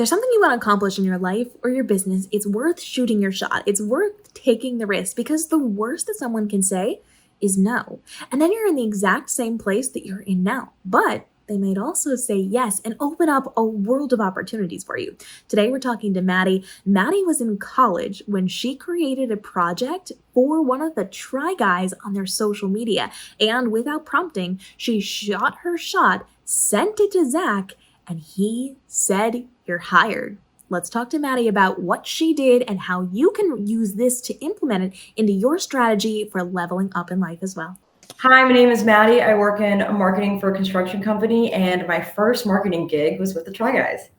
there's something you want to accomplish in your life or your business, it's worth shooting your shot. It's worth taking the risk because the worst that someone can say is no. And then you're in the exact same place that you're in now. But they might also say yes and open up a world of opportunities for you. Today, we're talking to Maddy. Maddy was in college when she created a project for one of the Try Guys on their social media. And without prompting, she shot her shot, sent it to Zach, and he said, "You're hired." Let's talk to Maddy about what she did and how you can use this to implement it into your strategy for leveling up in life as well. Hi, my name is Maddy. I work in marketing for a construction company, and my first marketing gig was with the Try Guys.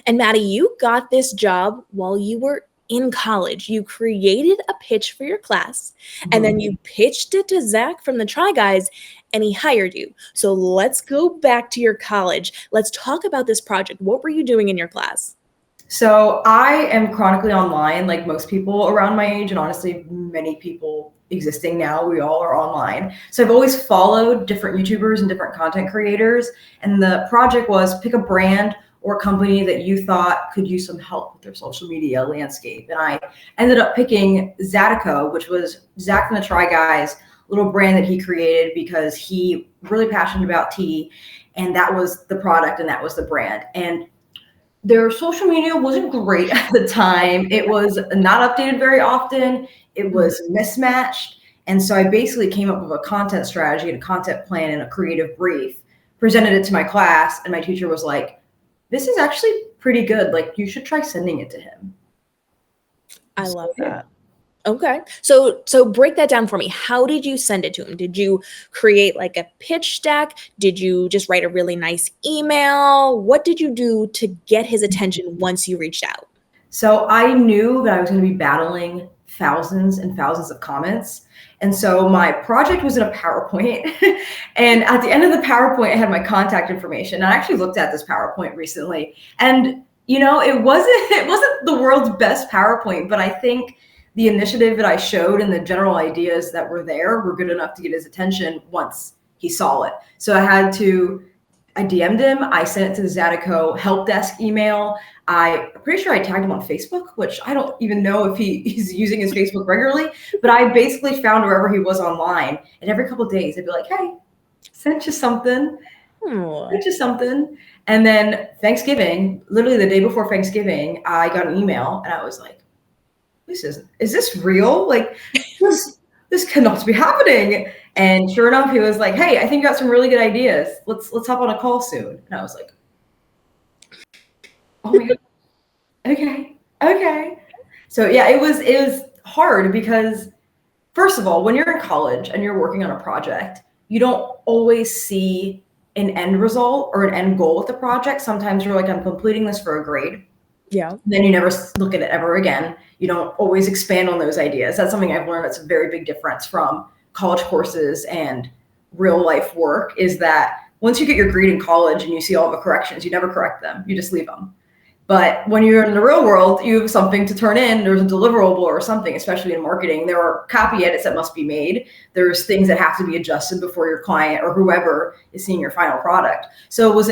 And Maddy, you got this job while you were in college. You created a pitch for your class, and then you pitched it to Zach from the Try Guys, and he hired you. So let's go back to your college. Let's talk about this project. What were you doing in your class? So I am chronically online, like most people around my age, and honestly, many people existing now, we all are online. So I've always followed different YouTubers and different content creators. And the project was pick a brand or company that you thought could use some help with their social media landscape. And I ended up picking Zydeco, which was Zach from the Try Guys, little brand that he created because he really passionate about tea. And that was the product and that was the brand. And their social media wasn't great at the time. It was not updated very often. It was mismatched. And so I basically came up with a content strategy and a content plan and a creative brief, presented it to my class, and my teacher was like, "This is actually pretty good. Like, you should try sending it to him." I love that. Okay. So break that down for me. How did you send it to him? Did you create like a pitch deck? Did you just write a really nice email? What did you do to get his attention once you reached out? So I knew that I was going to be battling thousands and thousands of comments. And so my project was in a PowerPoint. And at the end of the PowerPoint, I had my contact information. And I actually looked at this PowerPoint recently. And, you know, it wasn't the world's best PowerPoint, but I think the initiative that I showed and the general ideas that were there were good enough to get his attention once he saw it. So I DM'd him. I sent it to the Zydeco help desk email. I'm pretty sure I tagged him on Facebook, which I don't even know if he's using his Facebook regularly, but I basically found wherever he was online. And every couple of days, I'd be like, "Hey, sent you something. Sent you something." And then Thanksgiving, literally the day before Thanksgiving, I got an email and I was like, is this real? Like, this cannot be happening. And sure enough, he was like, "Hey, I think you got some really good ideas. Let's hop on a call soon." And I was like, "Oh my God. Okay. So yeah, it was hard because first of all, when you're in college and you're working on a project, you don't always see an end result or an end goal with the project. Sometimes you're like, "I'm completing this for a grade." Yeah. Then you never look at it ever again. You don't always expand on those ideas. That's something I've learned that's a very big difference from college courses and real life work, is that once you get your grade in college and you see all the corrections, you never correct them. You just leave them. But when you're in the real world, you have something to turn in. There's a deliverable or something, especially in marketing. There are copy edits that must be made. There's things that have to be adjusted before your client or whoever is seeing your final product. So it's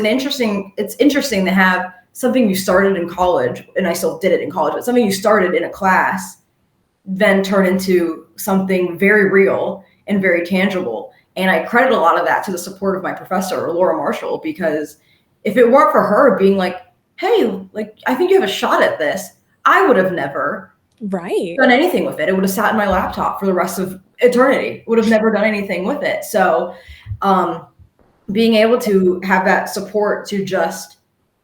interesting to have something you started in college, and I still did it in college, but something you started in a class then turn into something very real and very tangible. And I credit a lot of that to the support of my professor, Laura Marshall, because if it weren't for her being like, "Hey, like, I think you have a shot at this," I would have never done anything with it. It would have sat in my laptop for the rest of eternity. Would have never done anything with it. So being able to have that support to just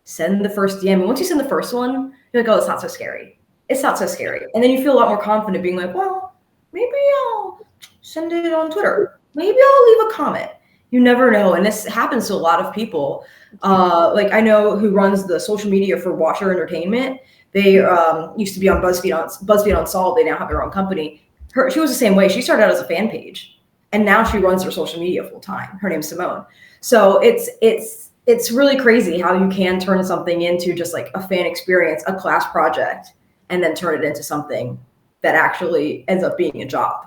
send the first DM. And once you send the first one, you're like, "Oh, it's not so scary. It's not so scary." And then you feel a lot more confident being like, "Well, maybe I'll send it on Twitter. Maybe I'll leave a comment." You never know. And this happens to a lot of people. Like I know who runs the social media for Watcher Entertainment. They used to be on BuzzFeed Unsolved. They now have their own company. She was the same way. She started out as a fan page, and now she runs their social media full time. Her name's Simone. So it's really crazy how you can turn something into just like a fan experience, a class project, and then turn it into something that actually ends up being a job.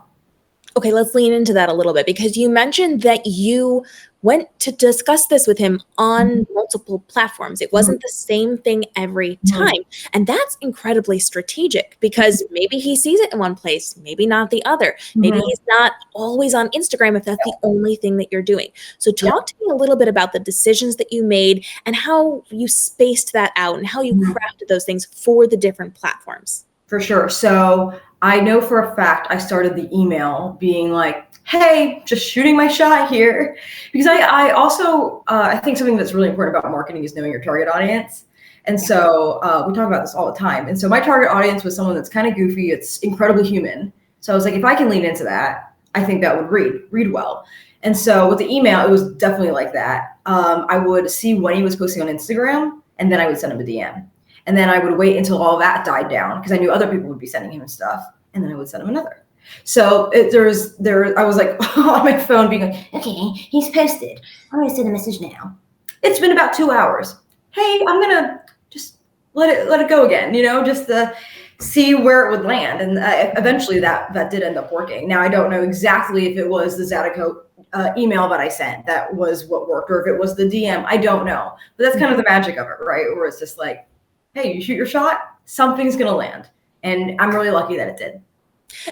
Okay, let's lean into that a little bit because you mentioned that you went to discuss this with him on multiple platforms. It wasn't the same thing every time. And that's incredibly strategic because maybe he sees it in one place, maybe not the other. Maybe he's not always on Instagram if that's the only thing that you're doing. So talk to me a little bit about the decisions that you made and how you spaced that out and how you crafted those things for the different platforms. For sure. So I know for a fact I started the email being like, hey, just shooting my shot here. Because I also, I think something that's really important about marketing is knowing your target audience. And so we talk about this all the time. And so my target audience was someone that's kind of goofy. It's incredibly human. So I was like, if I can lean into that, I think that would read well. And so with the email, it was definitely like that. I would see when he was posting on Instagram, and then I would send him a DM. And then I would wait until all that died down because I knew other people would be sending him stuff. And then I would send him another. So I was like on my phone being like, okay, he's posted. I'm going to send a message now. It's been about 2 hours. Hey, I'm going to just let it go again, just to see where it would land. And eventually that did end up working. Now, I don't know exactly if it was the Zydeco email that I sent that was what worked, or if it was the DM. I don't know. But that's kind of the magic of it, right? Where it's just like, hey, you shoot your shot, something's going to land. And I'm really lucky that it did.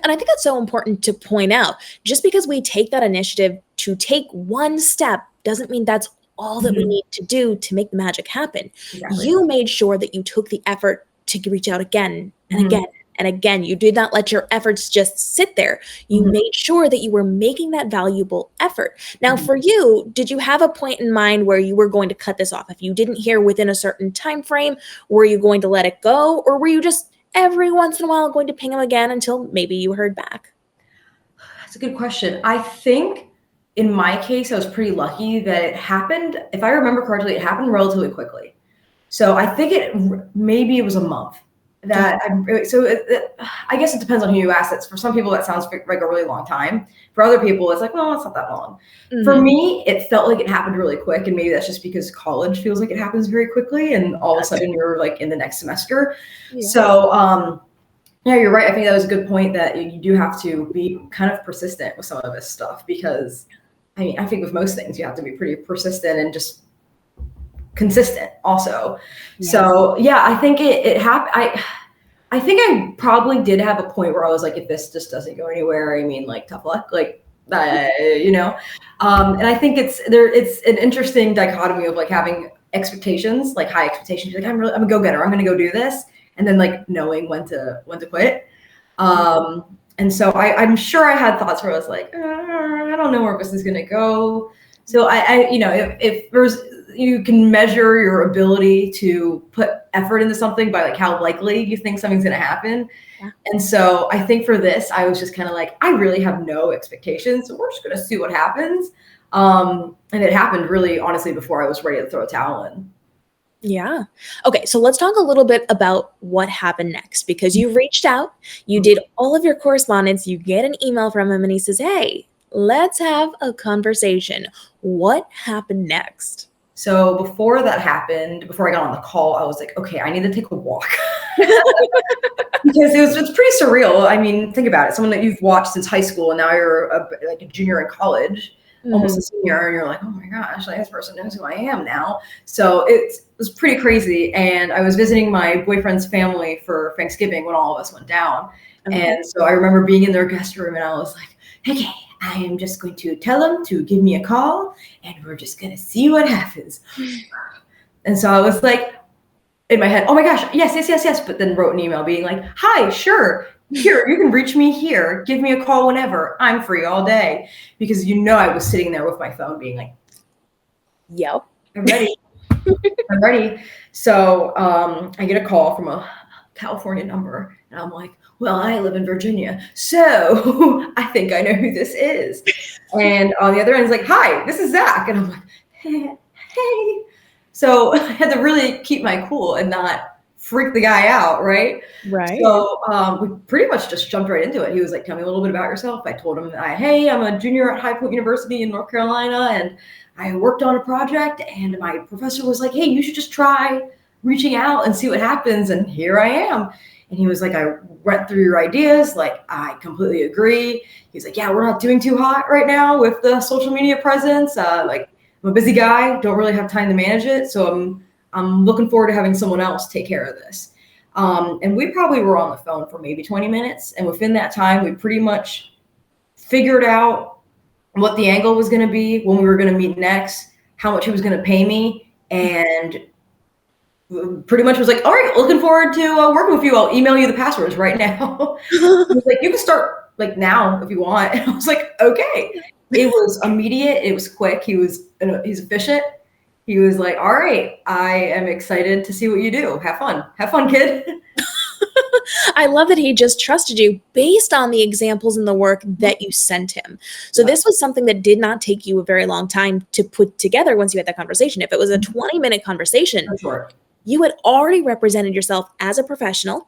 And I think that's so important to point out. Just because we take that initiative to take one step doesn't mean that's all that we need to do to make the magic happen. Exactly. You made sure that you took the effort to reach out again and again and again. You did not let your efforts just sit there. You made sure that you were making that valuable effort. Now, for you, did you have a point in mind where you were going to cut this off? If you didn't hear within a certain time frame, were you going to let it go? Or were you just every once in a while going to ping him again until maybe you heard back? That's a good question. I think in my case, I was pretty lucky that it happened. If I remember correctly, it happened relatively quickly. So I think maybe it was a month. I guess it depends on who you ask. For some people, that sounds like a really long time. For other people, it's like, well, it's not that long. For me, it felt like it happened really quick. And maybe that's just because college feels like it happens very quickly. And all of a sudden you're like in the next semester. Yeah. So, yeah, you're right. I think that was a good point that you do have to be kind of persistent with some of this stuff because, I think with most things, you have to be pretty persistent and just consistent also. Yes. So yeah, I think it happened. I think I probably did have a point where I was like, if this just doesn't go anywhere, like tough luck, and I think it's an interesting dichotomy of like having expectations, like high expectations. Like I'm a go-getter. I'm going to go do this. And then like knowing when to quit. And so I'm sure I had thoughts where I was like, I don't know where this is going to go. So if there's, you can measure your ability to put effort into something by like how likely you think something's going to happen. Yeah. And so I think for this, I was just kind of like, I really have no expectations. So we're just going to see what happens. And it happened really honestly before I was ready to throw a towel in. Yeah. Okay. So let's talk a little bit about what happened next, because you reached out, you did all of your correspondence, you get an email from him and he says, hey, let's have a conversation. What happened next? So before that happened, before I got on the call, I was like, okay, I need to take a walk because it's pretty surreal. I mean, think about it. Someone that you've watched since high school and now you're a junior in college, almost a senior, and you're like, oh my gosh, like this person knows who I am now. So it was pretty crazy. And I was visiting my boyfriend's family for Thanksgiving when all of us went down. Okay. And so I remember being in their guest room and I was like, okay, I am just going to tell them to give me a call and we're just going to see what happens. And so I was like, in my head, oh my gosh, yes. But then wrote an email being like, hi, sure. Here, you can reach me here. Give me a call whenever. I'm free all day. Because I was sitting there with my phone being like, yep, I'm ready. I'm ready. So I get a call from a California number and I'm like, well, I live in Virginia, so I think I know who this is. And on the other end is like, hi, this is Zach. And I'm like, hey. So I had to really keep my cool and not freak the guy out, right? Right. So we pretty much just jumped right into it. He was like, tell me a little bit about yourself. I told him, hey, I'm a junior at High Point University in North Carolina, and I worked on a project, and my professor was like, hey, you should just try reaching out and see what happens. And here I am. And he was like, I went through your ideas. Like, I completely agree. He's like, yeah, we're not doing too hot right now with the social media presence. Like, I'm a busy guy, don't really have time to manage it. So I'm looking forward to having someone else take care of this. And we probably were on the phone for maybe 20 minutes. And within that time, we pretty much figured out what the angle was going to be, when we were going to meet next, how much he was going to pay me. And pretty much was like, all right, looking forward to working with you. I'll email you the passwords right now. He was like, you can start like now if you want. And I was like, okay. It was immediate. It was quick. He's efficient. He was like, all right, I am excited to see what you do. Have fun, kid. I love that he just trusted you based on the examples and the work that you sent him. So this was something that did not take you a very long time to put together once you had that conversation. If it was a 20-minute conversation, you had already represented yourself as a professional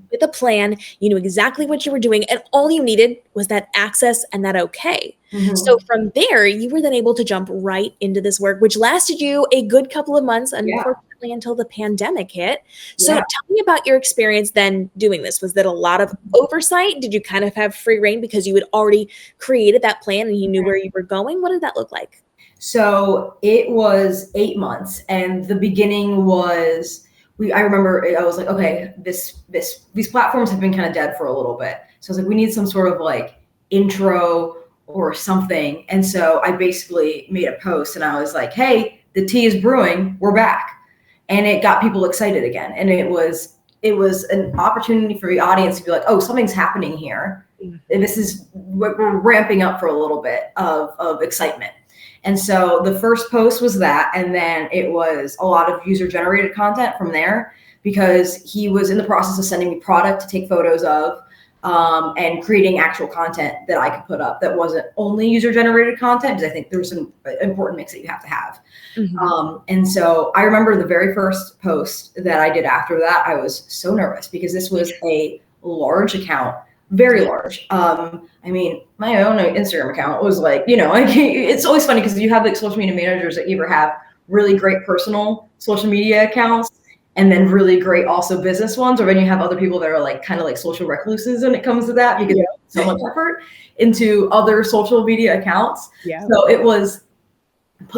with a plan. You knew exactly what you were doing, and all you needed was that access and that okay. So from there, you were then able to jump right into this work, which lasted you a good couple of months, unfortunately, until the pandemic hit. So tell me about your experience then doing this. Was that a lot of oversight? Did you kind of have free reign because you had already created that plan and you knew where you were going? What did that look like? So it was 8 months, and the beginning was I remember I was like, okay, these platforms have been kind of dead for a little bit. So I was like, we need some sort of like intro or something. And so I basically made a post and I was like, hey, the tea is brewing, we're back. And it got people excited again. And it was an opportunity for the audience to be like, oh, something's happening here. And this is what we're ramping up for a little bit of excitement. And so the first post was that, and then it was a lot of user generated content from there, because he was in the process of sending me product to take photos of, and creating actual content that I could put up that wasn't only user generated content, because I think there's an important mix that you have to have. And so I remember the very first post that I did after that, I was so nervous because this was a large account, very large. I mean, my own Instagram account was like, it's always funny because you have like social media managers that either have really great personal social media accounts and then really great also business ones, or then you have other people that are like kind of like social recluses when it comes to that, because so much effort into other social media accounts. So it was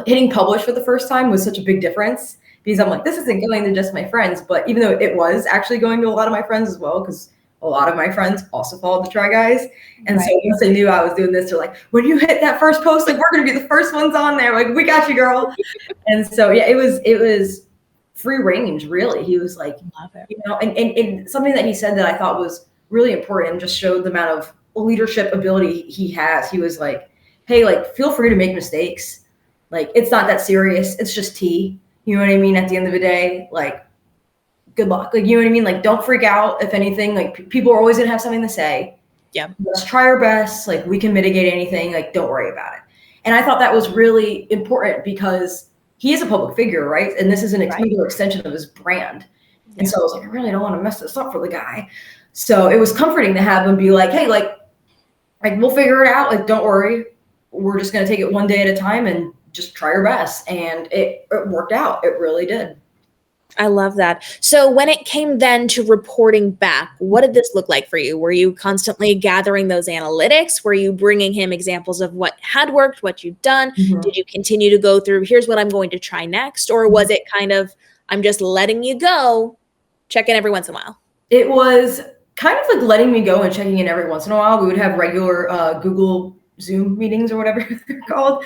hitting publish for the first time was such a big difference, because I'm like, this isn't going to just my friends, but even though it was actually going to a lot of my friends as well, because a lot of my friends also followed the Try Guys. And so once they knew I was doing this, they're like, when you hit that first post, like, we're going to be the first ones on there. Like, we got you, girl. And so, yeah, it was free range, really. He was like, and something that he said that I thought was really important and just showed the amount of leadership ability he has. He was like, hey, like, feel free to make mistakes. Like, it's not that serious. It's just tea. You know what I mean? At the end of the day, like, good luck. Like, you know what I mean? Like, don't freak out. If anything, like, people are always going to have something to say. Let's try our best. Like, we can mitigate anything. Like, don't worry about it. And I thought that was really important because he is a public figure, right? And this is an extension of his brand. And so I was like, I really don't want to mess this up for the guy. So it was comforting to have him be like, hey, like we'll figure it out. Like, don't worry. We're just going to take it one day at a time and just try our best. And it worked out. It really did. I love that. So when it came then to reporting back, what did this look like for you? Were you constantly gathering those analytics? Were you bringing him examples of what had worked, what you'd done? Did you continue to go through, here's what I'm going to try next? Or was it kind of, I'm just letting you go, check in every once in a while? It was kind of like letting me go and checking in every once in a while. We would have regular Google Zoom meetings or whatever they're called.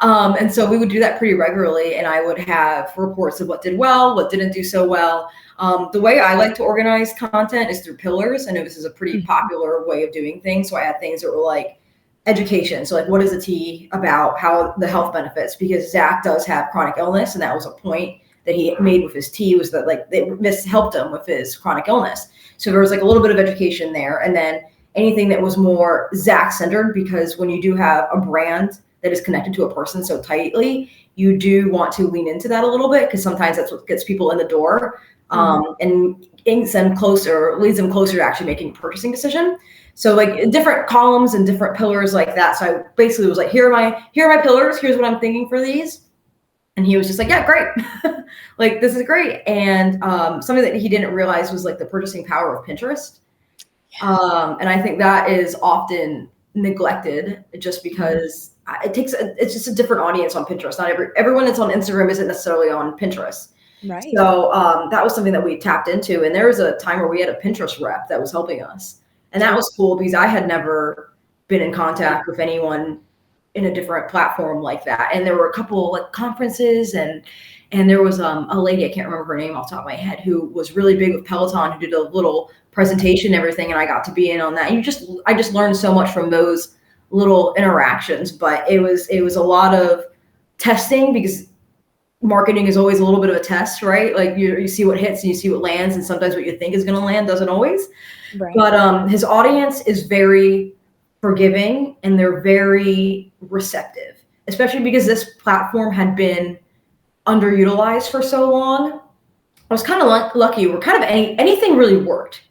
And so we would do that pretty regularly, and I would have reports of what did well, what didn't do so well. The way I like to organize content is through pillars. I know this is a pretty popular way of doing things. So I had things that were like education. So like, what is the tea about how the health benefits? Because Zach does have chronic illness, and that was a point that he made with his tea, was that like this helped him with his chronic illness. So there was like a little bit of education there. And then anything that was more Zach centered, because when you do have a brand that is connected to a person so tightly, you do want to lean into that a little bit, because sometimes that's what gets people in the door, and leads them closer to actually making a purchasing decision. So like different columns and different pillars like that. So I basically was like, here are my pillars. Here's what I'm thinking for these. And he was just like, yeah, great. Like, this is great. And something that he didn't realize was like the purchasing power of Pinterest. And I think that is often neglected just because it's just a different audience on Pinterest. Not everyone that's on Instagram isn't necessarily on Pinterest. Right. So that was something that we tapped into. And there was a time where we had a Pinterest rep that was helping us. And that was cool because I had never been in contact with anyone in a different platform like that. And there were a couple like conferences and there was a lady, I can't remember her name off the top of my head, who was really big with Peloton, who did a little presentation and everything. And I got to be in on that. And I just learned so much from those little interactions, but it was a lot of testing because marketing is always a little bit of a test, right? Like you see what hits and you see what lands, and sometimes what you think is going to land doesn't always. Right. But his audience is very forgiving and they're very receptive, especially because this platform had been underutilized for so long. I was kind of lucky. We're kind of anything really worked,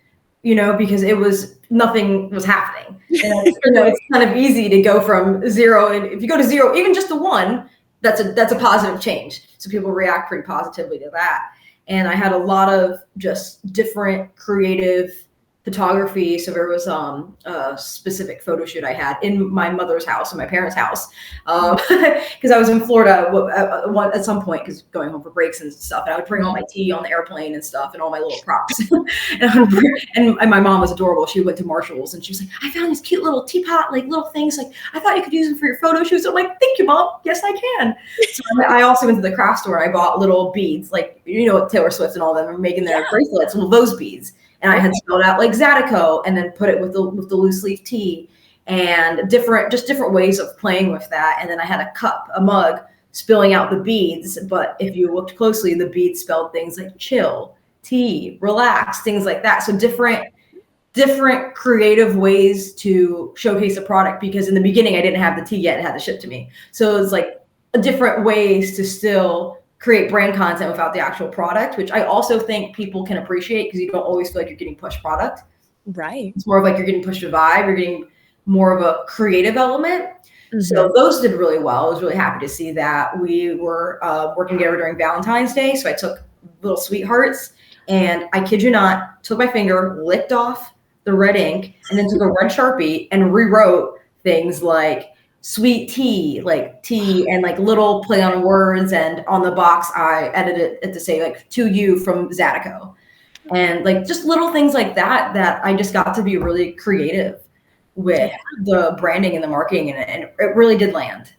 because nothing was happening. And it's kind of easy to go from zero, and if you go to zero, even just to one, that's a positive change. So people react pretty positively to that. And I had a lot of just different creative photography. So there was a specific photo shoot I had in my mother's house, in my parents' house, because I was in Florida at some point, because going home for breaks and stuff. And I would bring all my tea on the airplane and stuff, and all my little props. and my mom was adorable. She went to Marshall's and she was like, "I found these cute little teapot, like little things. Like I thought you could use them for your photo shoots." So I'm like, "Thank you, Mom. Yes, I can." So I also went to the craft store and I bought little beads, like Taylor Swift and all of them are making their bracelets, well, those beads. And I had spelled out like Zydeco and then put it with the loose leaf tea and different ways of playing with that. And then I had a mug spilling out the beads. But if you looked closely, the beads spelled things like chill, tea, relax, things like that. So different creative ways to showcase a product, because in the beginning I didn't have the tea yet and had to ship to me. So it was like different ways to still create brand content without the actual product, which I also think people can appreciate, because you don't always feel like you're getting pushed product. Right. It's more of like you're getting pushed a vibe, you're getting more of a creative element. Mm-hmm. So those did really well. I was really happy to see that. We were working together during Valentine's Day. So I took little sweethearts and, I kid you not, took my finger, licked off the red ink, and then took a red Sharpie and rewrote things like sweet tea, like tea, and like little play on words. And on the box, I edited it to say like to you from Zydeco, and like just little things like that I just got to be really creative with the branding and the marketing, and it really did land.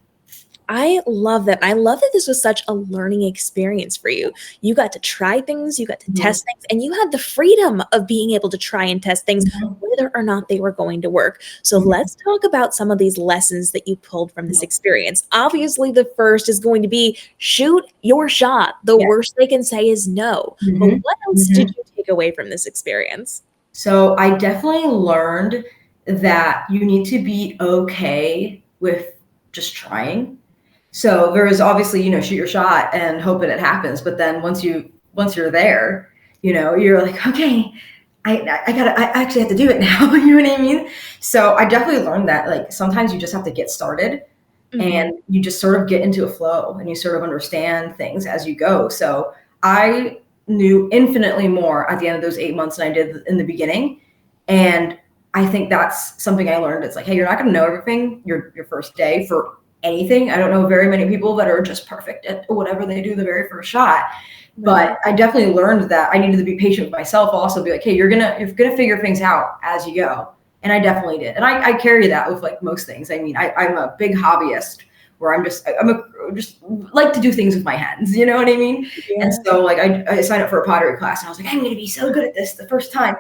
I love that. I love that this was such a learning experience for you. You got to try things, you got to test things, and you had the freedom of being able to try and test things, whether or not they were going to work. So let's talk about some of these lessons that you pulled from this experience. Obviously, the first is going to be shoot your shot. The worst they can say is no. But what else did you take away from this experience? So I definitely learned that you need to be okay with just trying. So there is obviously, shoot your shot and hope that it happens. But then once you're there, you're like, okay, I actually have to do it now. You know what I mean? So I definitely learned that like sometimes you just have to get started and you just sort of get into a flow and you sort of understand things as you go. So I knew infinitely more at the end of those 8 months than I did in the beginning. And I think that's something I learned. It's like, hey, you're not going to know everything your first day for anything. I don't know very many people that are just perfect at whatever they do the very first shot. But I definitely learned that I needed to be patient with myself. Also be like, hey, you're gonna figure things out as you go. And I definitely did. And I carry that with like most things. I mean, I'm a big hobbyist where I'm just like to do things with my hands. You know what I mean? Yeah. And so like I signed up for a pottery class and I was like, I'm going to be so good at this the first time.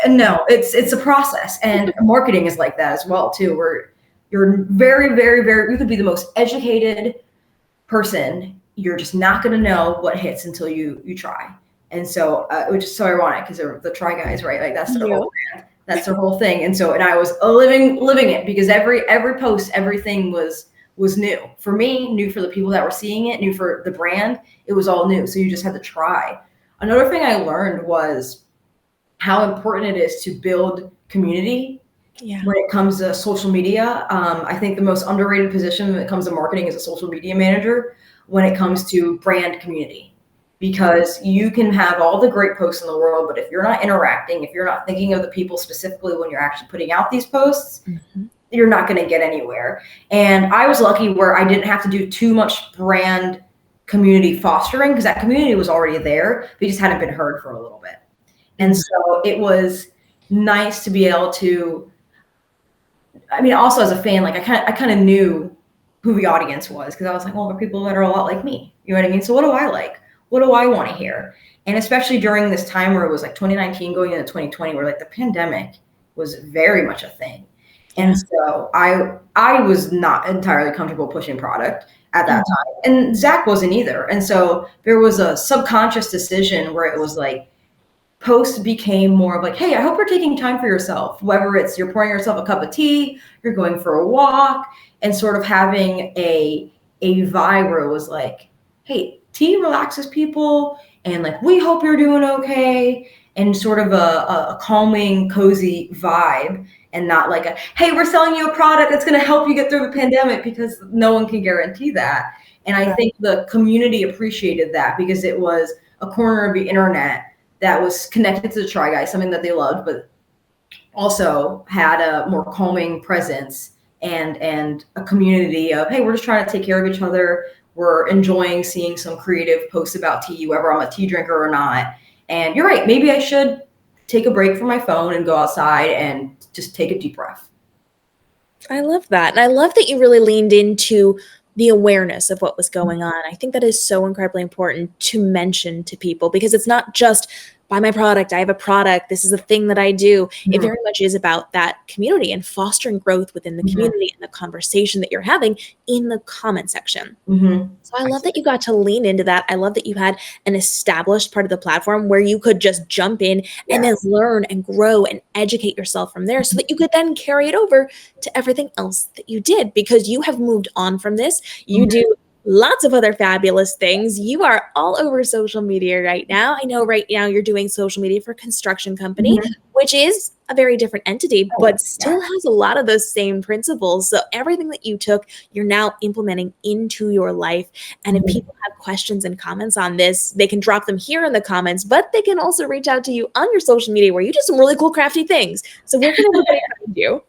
And no, it's a process. And marketing is like that as well too, where you're very, very, very, you could be the most educated person. You're just not going to know what hits until you try. And so, which is so ironic because they're the try guys, right? Like that's their whole brand. That's their whole thing. And so, and I was living it because every post, everything was new for me, new for the people that were seeing it, new for the brand. It was all new. So you just had to try. Another thing I learned was how important it is to build community. Yeah. When it comes to social media. I think the most underrated position when it comes to marketing is a social media manager when it comes to brand community, because you can have all the great posts in the world, but if you're not interacting, if you're not thinking of the people specifically when you're actually putting out these posts, you're not going to get anywhere. And I was lucky where I didn't have to do too much brand community fostering because that community was already there. They just hadn't been heard for a little bit. And so it was nice to be able to, I mean, also as a fan, like I kind of knew who the audience was because I was like, well, they're people that are a lot like me. You know what I mean? So what do I like? What do I want to hear? And especially during this time where it was like 2019 going into 2020, where like the pandemic was very much a thing. And so I was not entirely comfortable pushing product at that time. And Zach wasn't either. And so there was a subconscious decision where it was like, post became more of like, hey, I hope you're taking time for yourself, whether it's you're pouring yourself a cup of tea, you're going for a walk, and sort of having a vibe where it was like, hey, tea relaxes people, and like, we hope you're doing okay, and sort of a calming, cozy vibe, and not like a, hey, we're selling you a product that's going to help you get through the pandemic, because no one can guarantee that. And I think the community appreciated that because it was a corner of the internet that was connected to the Try Guys, something that they loved, but also had a more calming presence and a community of, hey, we're just trying to take care of each other. We're enjoying seeing some creative posts about tea, whether I'm a tea drinker or not. And you're right, maybe I should take a break from my phone and go outside and just take a deep breath. I love that. And I love that you really leaned into the awareness of what was going on. I think that is so incredibly important to mention to people because it's not just buy my product, I have a product, this is a thing that I do. It very much is about that community and fostering growth within the community and the conversation that you're having in the comment section. So I love that you got to lean into that. I love that you had an established part of the platform where you could just jump in and then learn and grow and educate yourself from there so that you could then carry it over to everything else that you did because you have moved on from this. You do lots of other fabulous things. You are all over social media right now. I know right now you're doing social media for a construction company, which is a very different entity, but still has a lot of those same principles. So everything that you took, you're now implementing into your life. And if people have questions and comments on this, they can drop them here in the comments, but they can also reach out to you on your social media where you do some really cool crafty things. So where can everybody find you?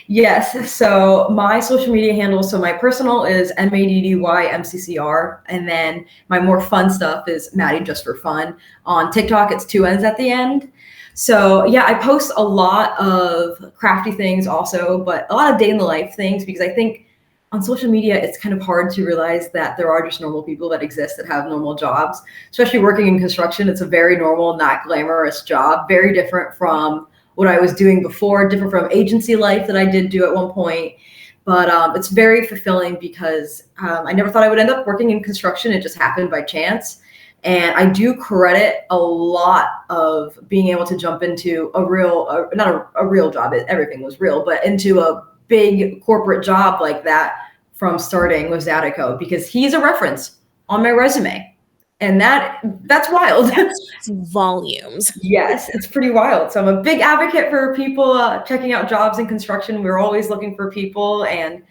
Yes. So my social media handles, so my personal is MADDYMCCR. And then my more fun stuff is Maddy just for fun. On TikTok, it's 2 N's at the end. So yeah, I post a lot of crafty things also, but a lot of day in the life things, because I think on social media, it's kind of hard to realize that there are just normal people that exist that have normal jobs, especially working in construction. It's a very normal, not glamorous job, very different from what I was doing before, different from agency life that I did do at one point. But it's very fulfilling because I never thought I would end up working in construction. It just happened by chance. And I do credit a lot of being able to jump into a real, not a real job, everything was real, but into a big corporate job like that from starting with Zydeco, because he's a reference on my resume. And that's wild. That's volumes. Yes, it's pretty wild. So I'm a big advocate for people checking out jobs in construction. We're always looking for people, and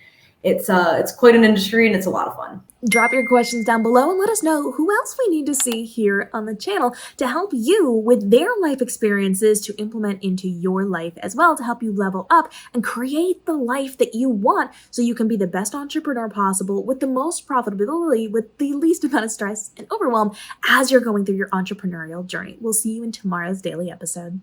it's quite an industry, and it's a lot of fun. Drop your questions down below and let us know who else we need to see here on the channel to help you with their life experiences to implement into your life as well, to help you level up and create the life that you want so you can be the best entrepreneur possible with the most profitability, with the least amount of stress and overwhelm as you're going through your entrepreneurial journey. We'll see you in tomorrow's daily episode.